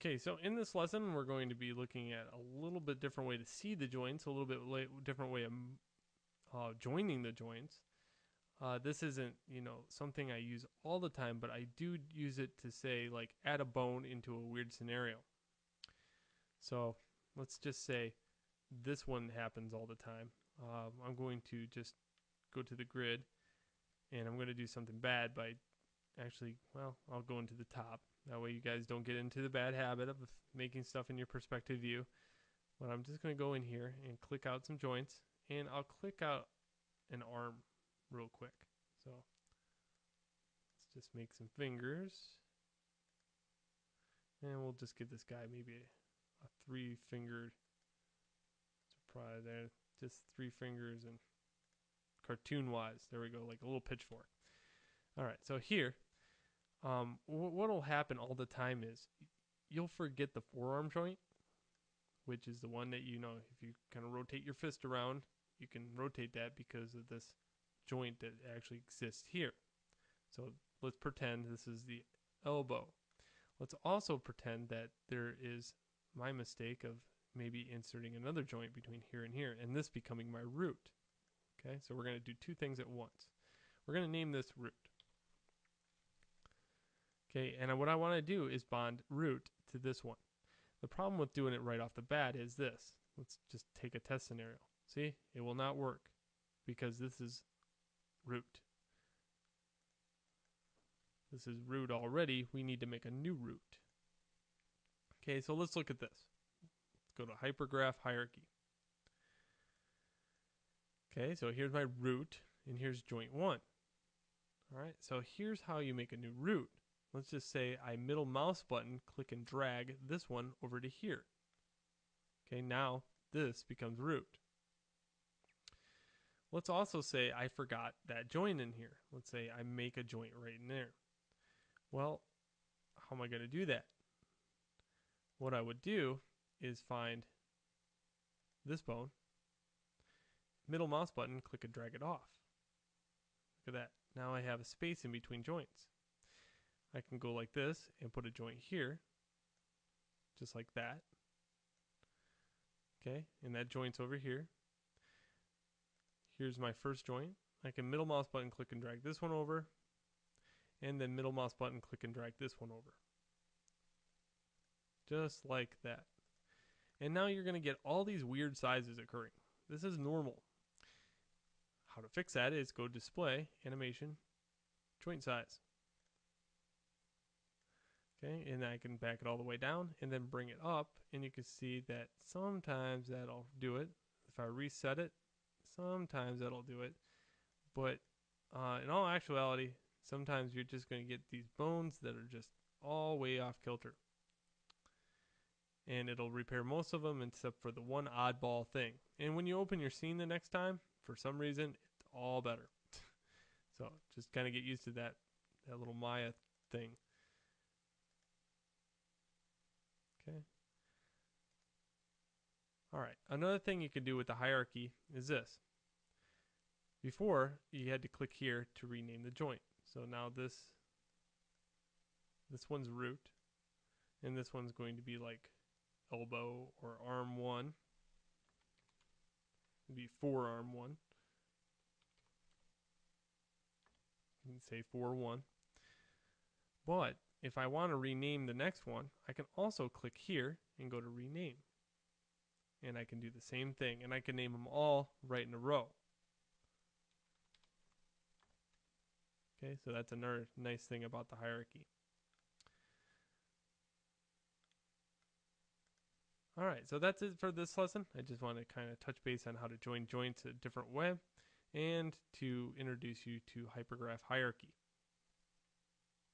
Okay, so in this lesson, we're going to be looking at a little bit different way to see the joints, a little bit different way of joining the joints. This isn't, something I use all the time, but I do use it to say, like, add a bone into a weird scenario. So let's just say this one happens all the time. I'm going to just go to the grid, and I'm going to do something bad by I'll go into the top. That way you guys don't get into the bad habit of making stuff in your perspective view. But I'm just going to go in here and click out some joints, and I'll click out an arm real quick. So let's just make some fingers, and we'll just give this guy maybe a 3-fingered. Probably there, just 3 fingers and cartoon wise. There we go, like a little pitchfork. All right, so here, what'll happen all the time is you'll forget the forearm joint, which is the one that, if you kind of rotate your fist around, you can rotate that because of this joint that actually exists here. So let's pretend this is the elbow. Let's also pretend that there is my mistake of maybe inserting another joint between here and here, and this becoming my root. Okay, so we're going to do 2 things at once. We're going to name this root. Okay, and what I want to do is bond root to this one. The problem with doing it right off the bat is this. Let's just take a test scenario. See, it will not work because this is root. This is root already. We need to make a new root. Okay, so let's look at this. Let's go to hypergraph hierarchy. Okay, so here's my root, and here's joint 1. All right, so here's how you make a new root. Let's just say I middle mouse button, click and drag this one over to here. Okay, now this becomes root. Let's also say I forgot that joint in here. Let's say I make a joint right in there. Well, how am I going to do that? What I would do is find this bone, middle mouse button, click and drag it off. Look at that. Now I have a space in between joints. I can go like this and put a joint here, just like that. Okay, and that joint's over here. Here's my first joint. I can middle mouse button, click and drag this one over, and then middle mouse button, click and drag this one over. Just like that. And now you're going to get all these weird sizes occurring. This is normal. How to fix that is go display, animation, joint size. Okay, and I can back it all the way down and then bring it up, and you can see that sometimes that'll do it. If I reset it, sometimes that'll do it. But in all actuality, sometimes you're just going to get these bones that are just all way off kilter. And it'll repair most of them except for the one oddball thing. And when you open your scene the next time, for some reason, it's all better. So just kind of get used to that little Maya thing. Okay. All right. Another thing you can do with the hierarchy is this. Before, you had to click here to rename the joint. So now this one's root, and this one's going to be like elbow or arm 1. It'd be forearm 1. You can say 4-1. But if I want to rename the next one, I can also click here and go to rename. And I can do the same thing, and I can name them all right in a row. Okay, so that's another nice thing about the hierarchy. All right, so that's it for this lesson. I just want to kind of touch base on how to join joints a different way and to introduce you to hypergraph hierarchy.